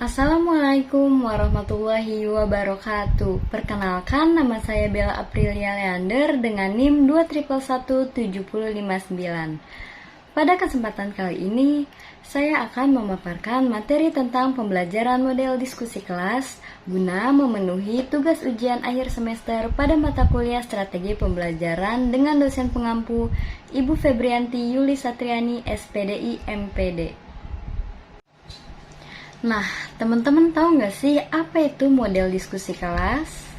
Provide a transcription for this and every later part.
Assalamualaikum warahmatullahi wabarakatuh. Perkenalkan, nama saya Bella Aprilia Leander dengan NIM 2111759. Pada kesempatan kali ini, saya akan memaparkan materi tentang pembelajaran model diskusi kelas guna memenuhi tugas ujian akhir semester pada mata kuliah Strategi Pembelajaran dengan dosen pengampu Ibu Febrianti Yuli Satriani, SPDI MPD. Nah, teman-teman tahu nggak sih apa itu model diskusi kelas?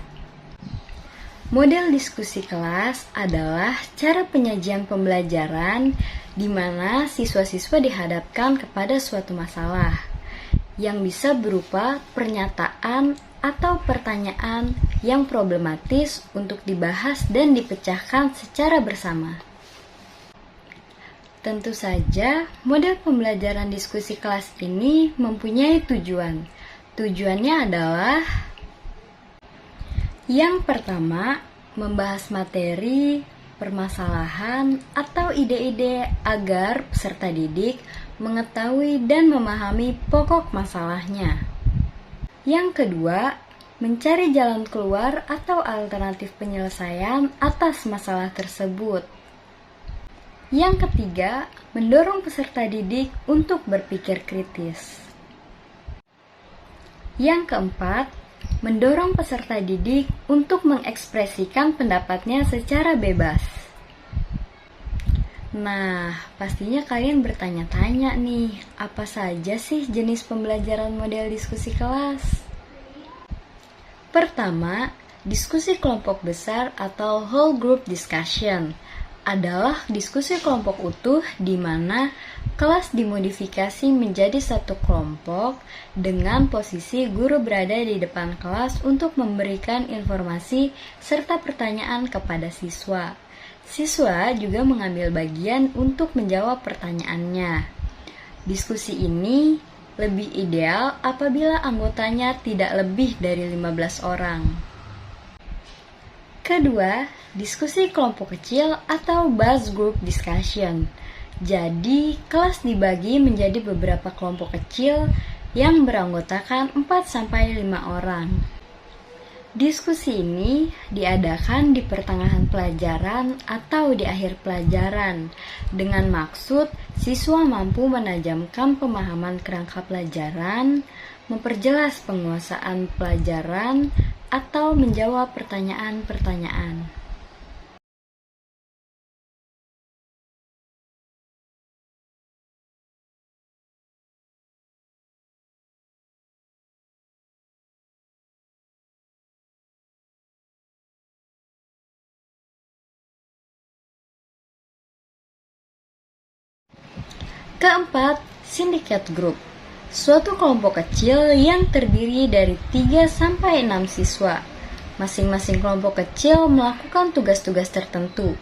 Model diskusi kelas adalah cara penyajian pembelajaran di mana siswa-siswa dihadapkan kepada suatu masalah yang bisa berupa pernyataan atau pertanyaan yang problematis untuk dibahas dan dipecahkan secara bersama. Tentu saja, model pembelajaran diskusi kelas ini mempunyai tujuan. Tujuannya adalah yang pertama, membahas materi, permasalahan, atau ide-ide agar peserta didik mengetahui dan memahami pokok masalahnya. Yang kedua, mencari jalan keluar atau alternatif penyelesaian atas masalah tersebut. Yang ketiga, mendorong peserta didik untuk berpikir kritis. Yang keempat, mendorong peserta didik untuk mengekspresikan pendapatnya secara bebas. Nah, pastinya kalian bertanya-tanya nih, apa saja sih jenis pembelajaran model diskusi kelas? Pertama, diskusi kelompok besar atau whole group discussion adalah diskusi kelompok utuh di mana kelas dimodifikasi menjadi satu kelompok dengan posisi guru berada di depan kelas untuk memberikan informasi serta pertanyaan kepada siswa. Siswa juga mengambil bagian untuk menjawab pertanyaannya. Diskusi ini lebih ideal apabila anggotanya tidak lebih dari 15 orang. Kedua, diskusi kelompok kecil atau buzz group discussion. Jadi, kelas dibagi menjadi beberapa kelompok kecil yang beranggotakan 4-5 orang. Diskusi ini diadakan di pertengahan pelajaran atau di akhir pelajaran dengan maksud siswa mampu menajamkan pemahaman kerangka pelajaran, memperjelas penguasaan pelajaran, atau menjawab pertanyaan-pertanyaan. Keempat, syndicate group. Suatu kelompok kecil yang terdiri dari 3-6 siswa. Masing-masing kelompok kecil melakukan tugas-tugas tertentu.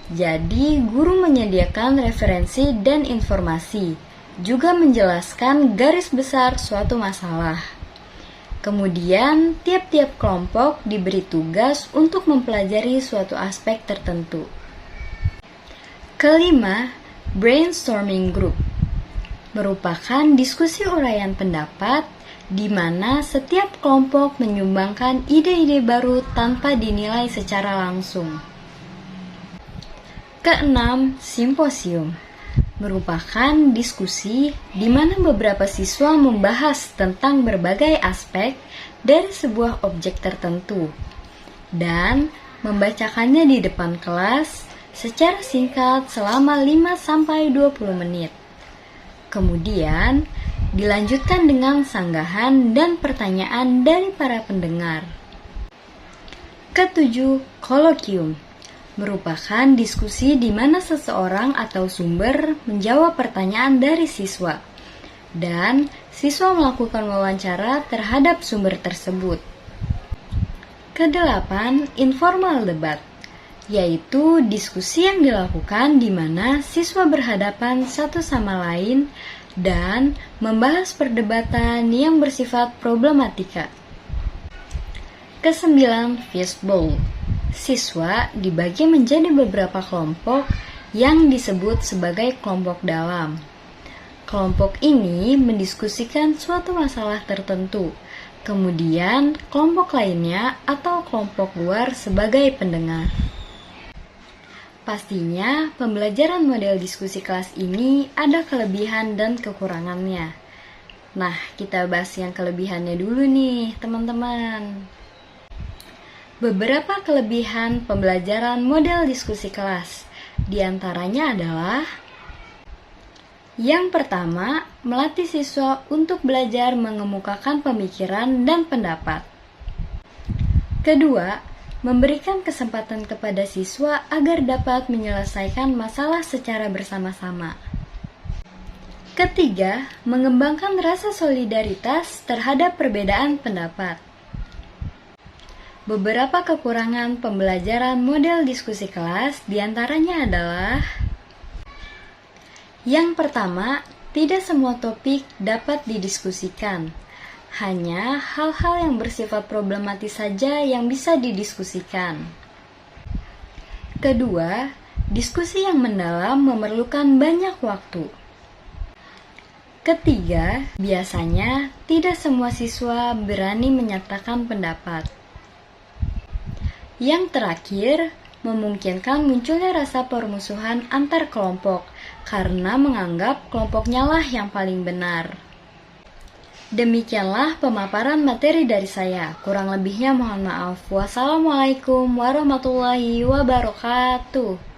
Jadi, guru menyediakan referensi dan informasi, juga menjelaskan garis besar suatu masalah. Kemudian, tiap-tiap kelompok diberi tugas untuk mempelajari suatu aspek tertentu. Kelima, brainstorming group merupakan diskusi uraian pendapat di mana setiap kelompok menyumbangkan ide-ide baru tanpa dinilai secara langsung. Keenam, simposium merupakan diskusi di mana beberapa siswa membahas tentang berbagai aspek dari sebuah objek tertentu dan membacakannya di depan kelas secara singkat selama 5-20 menit. Kemudian, dilanjutkan dengan sanggahan dan pertanyaan dari para pendengar. Ketujuh, kolokium merupakan diskusi di mana seseorang atau sumber menjawab pertanyaan dari siswa dan siswa melakukan wawancara terhadap sumber tersebut. Kedelapan, informal debat, yaitu diskusi yang dilakukan di mana siswa berhadapan satu sama lain dan membahas perdebatan yang bersifat problematika. Kesembilan, fishbowl. Siswa dibagi menjadi beberapa kelompok yang disebut sebagai kelompok dalam. Kelompok ini mendiskusikan suatu masalah tertentu. Kemudian, kelompok lainnya atau kelompok luar sebagai pendengar. Pastinya, pembelajaran model diskusi kelas ini ada kelebihan dan kekurangannya. Nah, kita bahas yang kelebihannya dulu nih, teman-teman. Beberapa kelebihan pembelajaran model diskusi kelas, di antaranya adalah: yang pertama, melatih siswa untuk belajar mengemukakan pemikiran dan pendapat. Kedua, memberikan kesempatan kepada siswa agar dapat menyelesaikan masalah secara bersama-sama. Ketiga, mengembangkan rasa solidaritas terhadap perbedaan pendapat. Beberapa kekurangan pembelajaran model diskusi kelas diantaranya adalah: yang pertama, tidak semua topik dapat didiskusikan. Hanya hal-hal yang bersifat problematis saja yang bisa didiskusikan. Kedua, diskusi yang mendalam memerlukan banyak waktu. Ketiga, biasanya tidak semua siswa berani menyatakan pendapat. Yang terakhir, memungkinkan munculnya rasa permusuhan antar kelompok karena menganggap kelompoknya lah yang paling benar. Demikianlah pemaparan materi dari saya. Kurang lebihnya mohon maaf. Wassalamualaikum warahmatullahi wabarakatuh.